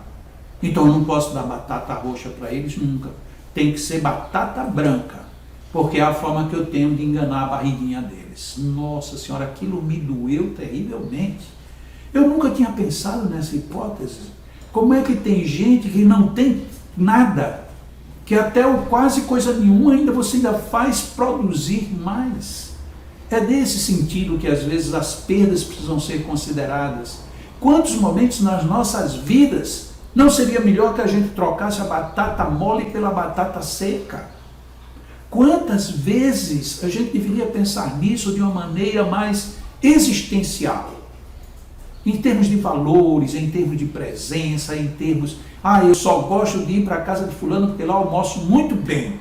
Então eu não posso dar batata roxa para eles nunca. Tem que ser batata branca, porque é a forma que eu tenho de enganar a barriguinha deles. Nossa Senhora, aquilo me doeu terrivelmente. Eu nunca tinha pensado nessa hipótese. Como é que tem gente que não tem nada, que até o quase coisa nenhuma ainda você ainda faz produzir mais? É desse sentido que às vezes as perdas precisam ser consideradas. Quantos momentos nas nossas vidas não seria melhor que a gente trocasse a batata mole pela batata seca? Quantas vezes a gente deveria pensar nisso de uma maneira mais existencial? Em termos de valores, em termos de presença, em termos... eu só gosto de ir para a casa de fulano porque lá eu almoço muito bem.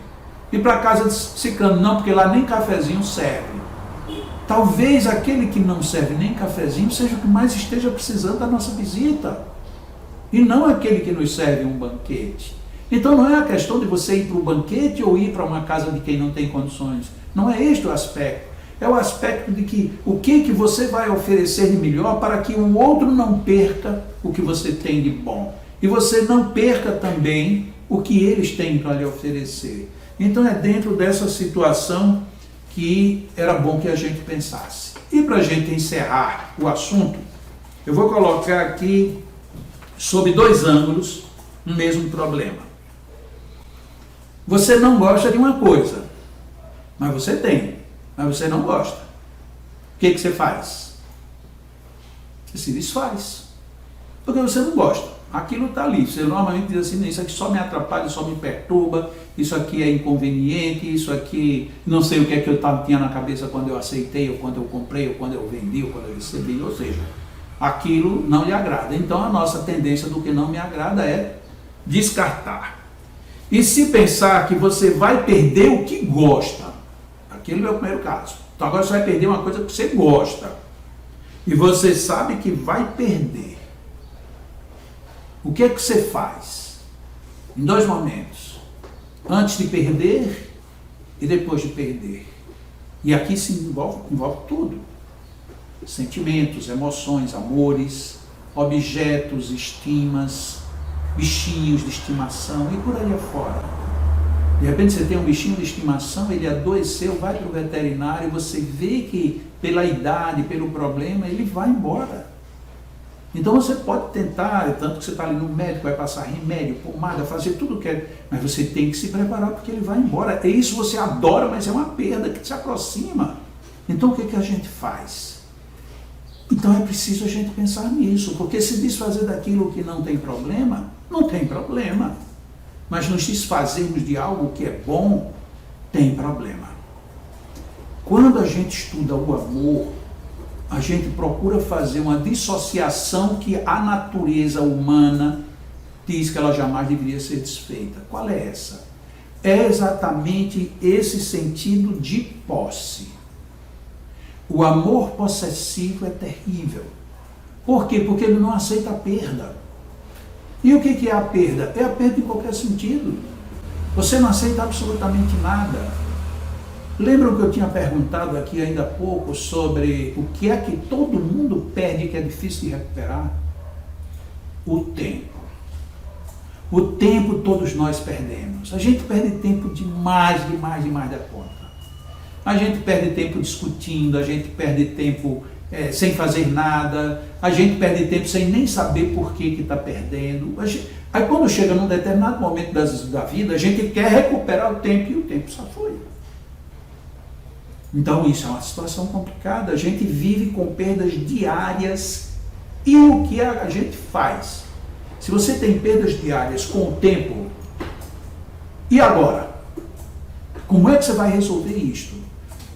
E para a casa de ciclano não, porque lá nem cafezinho serve. Talvez aquele que não serve nem cafezinho seja o que mais esteja precisando da nossa visita. E não aquele que nos serve um banquete. Então não é a questão de você ir para o banquete ou ir para uma casa de quem não tem condições. Não é este o aspecto. É o aspecto de que o que você vai oferecer de melhor para que o outro não perca o que você tem de bom. E você não perca também o que eles têm para lhe oferecer. Então é dentro dessa situação que era bom que a gente pensasse. E para a gente encerrar o assunto, eu vou colocar aqui, sob 2 ângulos, o mesmo problema. Você não gosta de uma coisa, mas você tem, mas você não gosta. O que você faz? Você se desfaz, porque você não gosta. Aquilo está ali. Você normalmente diz assim, isso aqui só me atrapalha, só me perturba, isso aqui é inconveniente, isso aqui não sei o que é que eu tinha na cabeça quando eu aceitei, ou quando eu comprei, ou quando eu vendi, ou quando eu recebi, ou seja, aquilo não lhe agrada. Então a nossa tendência do que não me agrada é descartar. E se pensar que você vai perder o que gosta, aquele é o primeiro caso. Então agora você vai perder uma coisa que você gosta, e você sabe que vai perder. O que é que você faz? Em 2 momentos. Antes de perder e depois de perder. E aqui se envolve tudo. Sentimentos, emoções, amores, objetos, estimas, bichinhos de estimação e por aí afora. De repente você tem um bichinho de estimação, ele adoeceu, vai para o veterinário, você vê que pela idade, pelo problema, ele vai embora. Então você pode tentar, tanto que você está ali no médico, vai passar remédio, pomada, fazer tudo o que é, mas você tem que se preparar porque ele vai embora. É isso, você adora, mas é uma perda que se aproxima. Então o que a gente faz? Então é preciso a gente pensar nisso, porque se desfazer daquilo que não tem problema, não tem problema. Mas nos desfazermos de algo que é bom, tem problema. Quando a gente estuda o amor, a gente procura fazer uma dissociação que a natureza humana diz que ela jamais deveria ser desfeita. Qual é essa? É exatamente esse sentido de posse. O amor possessivo é terrível. Por quê? Porque ele não aceita a perda. E o que é a perda? É a perda em qualquer sentido. Você não aceita absolutamente nada. Lembram que eu tinha perguntado aqui ainda há pouco sobre o que é que todo mundo perde que é difícil de recuperar? O tempo. O tempo todos nós perdemos. A gente perde tempo demais da conta. A gente perde tempo discutindo, a gente perde tempo sem fazer nada, a gente perde tempo sem nem saber por que está perdendo. Aí quando chega num determinado momento da vida, a gente quer recuperar o tempo e o tempo só foi. Então isso é uma situação complicada, a gente vive com perdas diárias e o que a gente faz? Se você tem perdas diárias com o tempo, e agora? Como é que você vai resolver isto?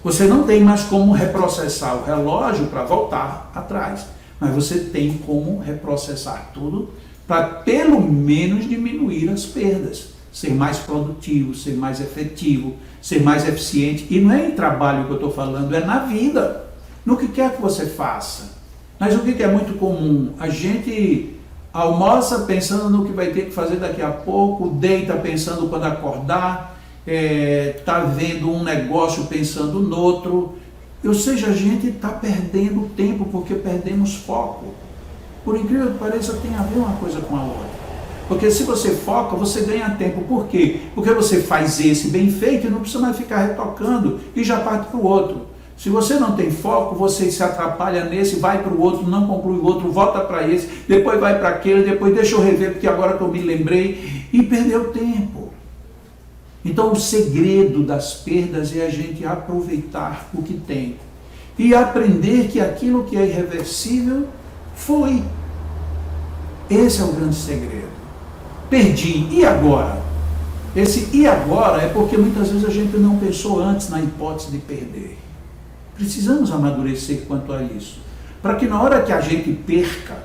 Você não tem mais como reprocessar o relógio para voltar atrás, mas você tem como reprocessar tudo para pelo menos diminuir as perdas, ser mais produtivo, ser mais efetivo, ser mais eficiente. E não é em trabalho que eu estou falando, é na vida, no que quer que você faça. Mas o que é muito comum? A gente almoça pensando no que vai ter que fazer daqui a pouco, deita pensando quando acordar, está vendo um negócio pensando no outro. Ou seja, a gente está perdendo tempo porque perdemos foco. Por incrível que pareça, tem a ver uma coisa com a outra. Porque se você foca, você ganha tempo. Por quê? Porque você faz esse bem feito e não precisa mais ficar retocando e já parte para o outro. Se você não tem foco, você se atrapalha nesse, vai para o outro, não conclui o outro, volta para esse, depois vai para aquele, depois deixa eu rever porque agora que eu me lembrei, e perdeu tempo. Então o segredo das perdas é a gente aproveitar o que tem e aprender que aquilo que é irreversível foi. Esse é o grande segredo. Perdi, e agora? Esse e agora é porque muitas vezes a gente não pensou antes na hipótese de perder. Precisamos amadurecer quanto a isso, para que na hora que a gente perca,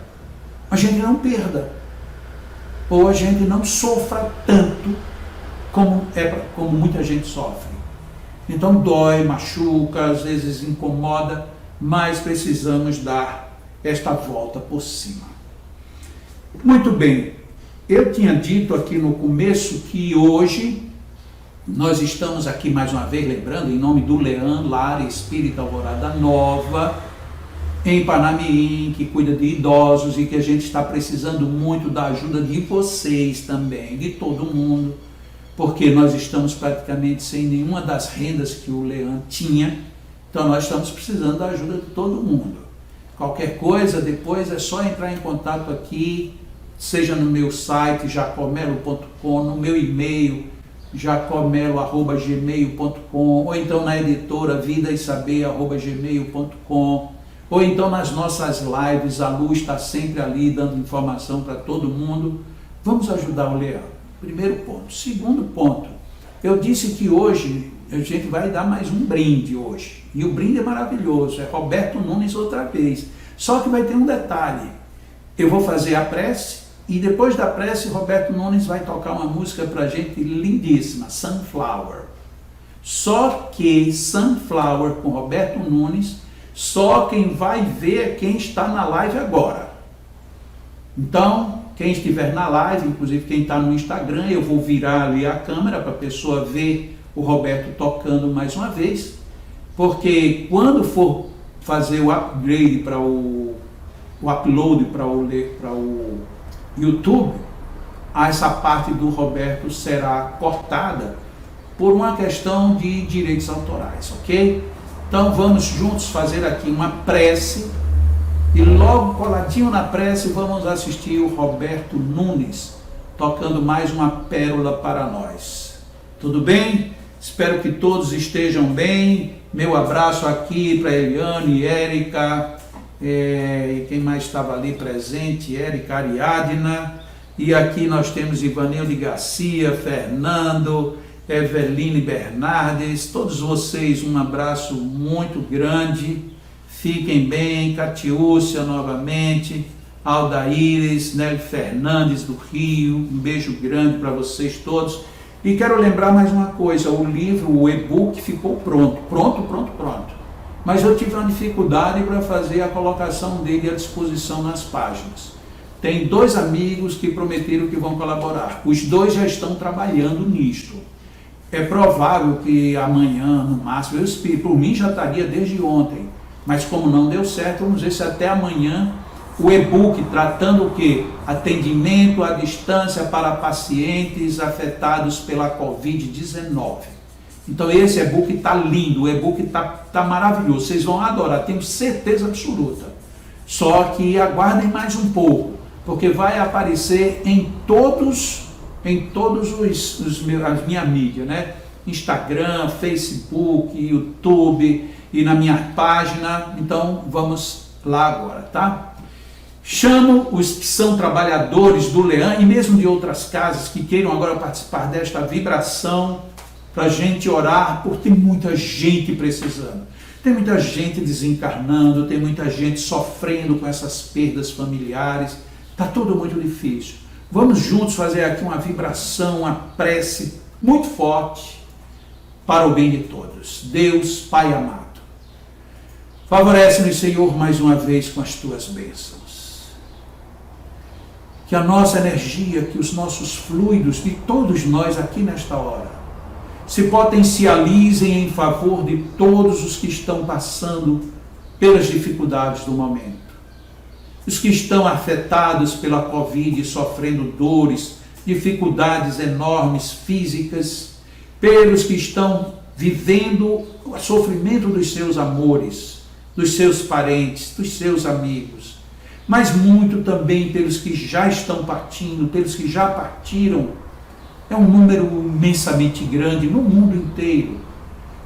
a gente não perda, ou a gente não sofra tanto como muita gente sofre. Então dói, machuca, às vezes incomoda, mas precisamos dar esta volta por cima. Muito bem, eu tinha dito aqui no começo que hoje nós estamos aqui mais uma vez, lembrando, em nome do Leão Lar Espírita Alvorada Nova, em Panamirim, que cuida de idosos e que a gente está precisando muito da ajuda de vocês também, de todo mundo, porque nós estamos praticamente sem nenhuma das rendas que o Leão tinha, então nós estamos precisando da ajuda de todo mundo. Qualquer coisa, depois é só entrar em contato aqui, seja no meu site, jacomelo.com, no meu e-mail, jacomelo@gmail.com, ou então na editora vidaesaber@gmail.com, ou então nas nossas lives, a Lu está sempre ali dando informação para todo mundo. Vamos ajudar o Leão. Primeiro ponto. Segundo ponto, eu disse que hoje a gente vai dar mais um brinde hoje, e o brinde é maravilhoso, é Roberto Nunes outra vez, só que vai ter um detalhe, eu vou fazer a prece, e depois da prece, Roberto Nunes vai tocar uma música para a gente lindíssima, Sunflower. Só que Sunflower com Roberto Nunes, só quem vai ver é quem está na live agora. Então, quem estiver na live, inclusive quem está no Instagram, eu vou virar ali a câmera para a pessoa ver o Roberto tocando mais uma vez, porque quando for fazer o upgrade para o upload para o YouTube, essa parte do Roberto será cortada por uma questão de direitos autorais, ok? Então vamos juntos fazer aqui uma prece e logo coladinho na prece vamos assistir o Roberto Nunes tocando mais uma pérola para nós. Tudo bem? Espero que todos estejam bem. Meu abraço aqui para Eliane, Érica, e quem mais estava ali presente, Érica Ariadna, e aqui nós temos Ivanilde Garcia, Fernando, Eveline Bernardes, todos vocês um abraço muito grande, fiquem bem, Catiúcia novamente, Aldaíris, Nelly Fernandes do Rio, um beijo grande para vocês todos, e quero lembrar mais uma coisa, o livro, o e-book ficou pronto, mas eu tive uma dificuldade para fazer a colocação dele à disposição nas páginas. Tem 2 amigos que prometeram que vão colaborar. Os 2 já estão trabalhando nisto. É provável que amanhã, no máximo, por mim já estaria desde ontem. Mas como não deu certo, vamos ver se até amanhã o e-book tratando o quê? Atendimento à distância para pacientes afetados pela Covid-19. Então esse e-book está lindo, o e-book está maravilhoso, vocês vão adorar, tenho certeza absoluta. Só que aguardem mais um pouco, porque vai aparecer em todos as minha mídia, né? Instagram, Facebook, YouTube e na minha página. Então vamos lá agora, tá? Chamo os que são trabalhadores do Leão e mesmo de outras casas que queiram agora participar desta vibração para a gente orar, porque tem muita gente precisando. Tem muita gente desencarnando, tem muita gente sofrendo com essas perdas familiares. Está tudo muito difícil. Vamos juntos fazer aqui uma vibração, uma prece muito forte para o bem de todos. Deus, Pai amado, favorece-nos, Senhor, mais uma vez com as Tuas bênçãos. Que a nossa energia, que os nossos fluidos, de todos nós aqui nesta hora, se potencializem em favor de todos os que estão passando pelas dificuldades do momento. Os que estão afetados pela Covid, sofrendo dores, dificuldades enormes físicas, pelos que estão vivendo o sofrimento dos seus amores, dos seus parentes, dos seus amigos, mas muito também pelos que já estão partindo, pelos que já partiram. É um número imensamente grande no mundo inteiro.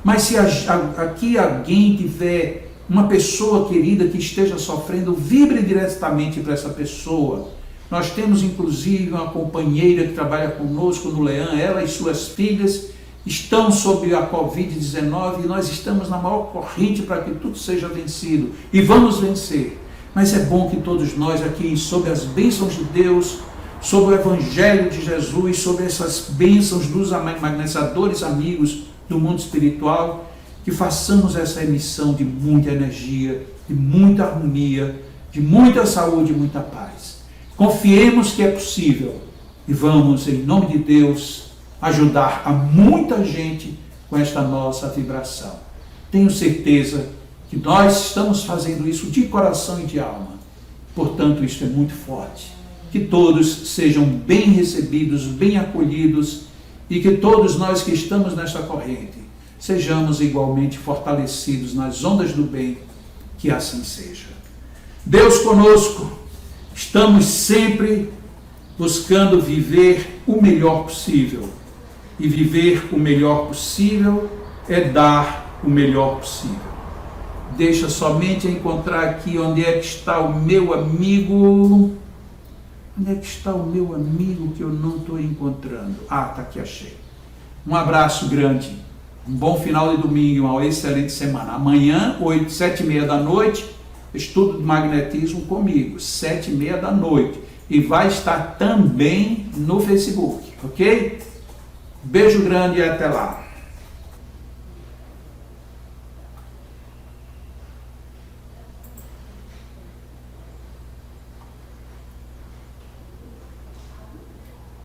Mas se aqui alguém tiver uma pessoa querida que esteja sofrendo, vibre diretamente para essa pessoa. Nós temos inclusive uma companheira que trabalha conosco no Leão, ela e suas filhas estão sob a Covid-19 e nós estamos na maior corrente para que tudo seja vencido. E vamos vencer. Mas é bom que todos nós aqui, sob as bênçãos de Deus, sobre o Evangelho de Jesus, sobre essas bênçãos dos magnetizadores amigos do mundo espiritual, que façamos essa emissão de muita energia, de muita harmonia, de muita saúde e muita paz. Confiemos que é possível e vamos, em nome de Deus, ajudar a muita gente com esta nossa vibração. Tenho certeza que nós estamos fazendo isso de coração e de alma. Portanto, isso é muito forte. Que todos sejam bem recebidos, bem acolhidos e que todos nós que estamos nesta corrente sejamos igualmente fortalecidos nas ondas do bem, que assim seja. Deus conosco, estamos sempre buscando viver o melhor possível. E viver o melhor possível é dar o melhor possível. Deixa somente encontrar aqui onde é que está o meu amigo. Onde é que está o meu amigo que eu não estou encontrando? Ah, está aqui, achei. Um abraço grande, um bom final de domingo e uma excelente semana. Amanhã, 7h30 da noite, estudo de magnetismo comigo, 7h30 da noite. E vai estar também no Facebook, ok? Beijo grande e até lá.